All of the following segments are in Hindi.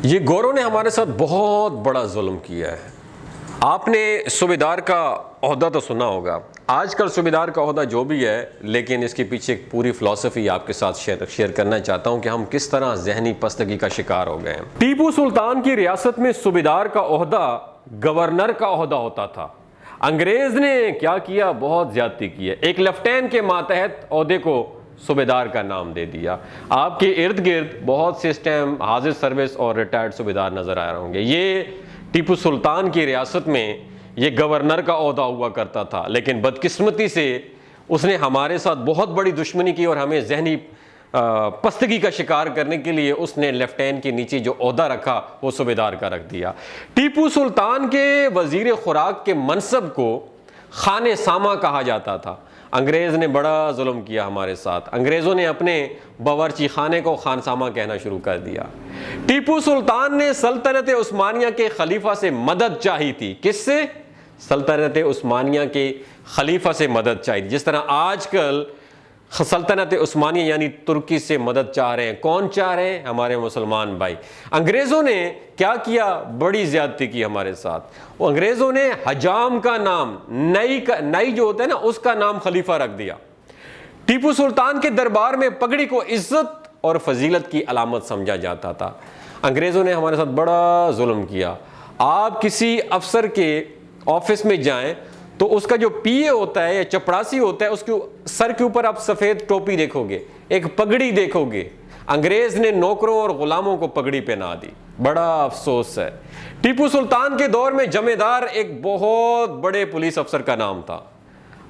ये गोरों ने हमारे साथ बहुत बड़ा जुल्म किया है। आपने सूबेदार का ओहदा तो सुना होगा। आजकल सूबेदार का ओहदा जो भी है, लेकिन इसके पीछे एक पूरी फ़िलासफ़ी आपके साथ शेयर करना चाहता हूँ कि हम किस तरह जहनी पस्तगी का शिकार हो गए हैं। टीपू सुल्तान की रियासत में सूबेदार का ओहदा गवर्नर का ओहदा होता था। अंग्रेज़ ने क्या किया, बहुत ज़्यादती की है। एक लेफ्टिनेंट के मातहत ओहदे को सूबेदार का नाम दे दिया। आपके इर्द गिर्द बहुत से इस टाइम हाजिर सर्विस और रिटायर्ड सूबेदार नज़र आ रहे होंगे। ये टीपू सुल्तान की रियासत में ये गवर्नर का ओहदा हुआ करता था, लेकिन बदकिस्मती से उसने हमारे साथ बहुत बड़ी दुश्मनी की और हमें जहनी पस्तगी का शिकार करने के लिए उसने लेफ्टिनेंट के नीचे जो ओहदा रखा वो सूबेदार का रख दिया। टीपू सुल्तान के वजीर खुराक के मनसब को खाने सामा कहा जाता था। अंग्रेज़ ने बड़ा जुल्म किया हमारे साथ। अंग्रेज़ों ने अपने बावर्ची खाने को खानसामा कहना शुरू कर दिया। टीपू सुल्तान ने सल्तनत उस्मानिया के खलीफा से मदद चाही थी। किससे? सल्तनत उस्मानिया के खलीफा से मदद चाहिए। जिस तरह आजकल सल्तनत उस्मानिया यानी तुर्की से मदद चाह रहे हैं। कौन चाह रहे हैं? हमारे मुसलमान भाई। अंग्रेज़ों ने क्या किया, बड़ी ज़्यादती की हमारे साथ। वो अंग्रेज़ों ने हजाम का नाम, नई जो होता है ना, उसका नाम खलीफा रख दिया। टीपू सुल्तान के दरबार में पगड़ी को इज्जत और फजीलत की अलामत समझा जाता था। अंग्रेज़ों ने हमारे साथ बड़ा जुल्म किया। आप किसी अफसर के ऑफिस में जाएं तो उसका जो पीए होता है या चपरासी होता है, उसके सर के ऊपर आप सफ़ेद टोपी देखोगे, एक पगड़ी देखोगे। अंग्रेज़ ने नौकरों और ग़ुलामों को पगड़ी पहना दी। बड़ा अफसोस है। टीपू सुल्तान के दौर में जमेदार एक बहुत बड़े पुलिस अफसर का नाम था।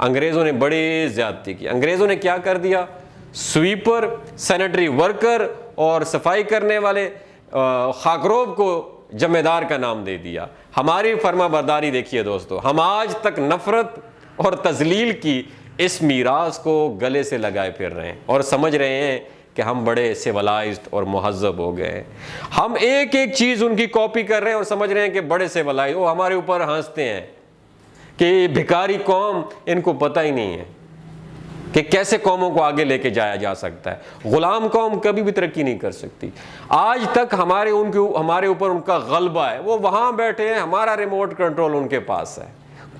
अंग्रेज़ों ने बड़ी ज़्यादती की। अंग्रेज़ों ने क्या कर दिया, स्वीपर, सैनिटरी वर्कर और सफाई करने वाले खाकरोब को जमेदार का नाम दे दिया। हमारी फर्माबरदारी देखिए दोस्तों, हम आज तक नफरत और तजलील की इस मीरास को गले से लगाए फिर रहे हैं और समझ रहे हैं कि हम बड़े सिविलाइज्ड और मुहज़्ज़ब हो गए हैं। हम एक एक चीज़ उनकी कॉपी कर रहे हैं और समझ रहे हैं कि बड़े सिविलाइज्ड। वो हमारे ऊपर हंसते हैं कि भिखारी कौम, इनको पता ही नहीं है कि कैसे कौमों को आगे लेके जाया जा सकता है। गुलाम कौम कभी भी तरक्की नहीं कर सकती। आज तक हमारे ऊपर उनका गलबा है। वो वहाँ बैठे हैं, हमारा रिमोट कंट्रोल उनके पास है।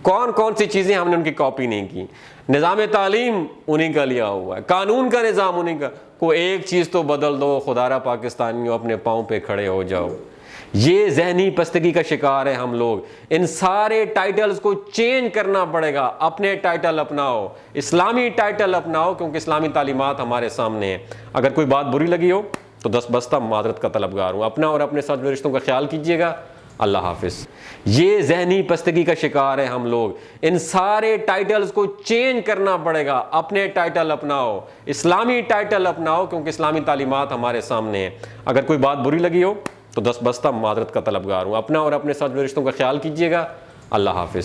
कौन कौन सी चीज़ें हमने उनकी कॉपी नहीं की। निज़ाम तालीम उन्हीं का लिया हुआ है, कानून का निज़ाम उन्हीं का। कोई एक चीज़ तो बदल दो, खुदारा पाकिस्तानियों अपने पाँव पे खड़े हो जाओ। ये जहनी पस्तगी का शिकार है हम लोग। इन सारे टाइटल्स को चेंज करना पड़ेगा। अपने टाइटल अपनाओ, इस्लामी टाइटल अपनाओ, क्योंकि इस्लामी तालीमात हमारे सामने है। अगर कोई बात बुरी लगी हो तो दस बस्ता मादरत का तलबगार हूँ। अपना और अपने साथ रिश्तों का ख्याल कीजिएगा। अल्लाह हाफिज़। ये जहनी पस्तगी का शिकार है हम लोग। इन सारे टाइटल्स को चेंज करना पड़ेगा। अपने टाइटल अपनाओ, इस्लामी टाइटल अपनाओ, क्योंकि इस्लामी तालीमात हमारे सामने है। अगर कोई बात बुरी लगी हो तो दस बस्ता मादरत का तलबगार हूँ। अपना और अपने साथ रिश्तों का ख्याल कीजिएगा। अल्लाह हाफिज़।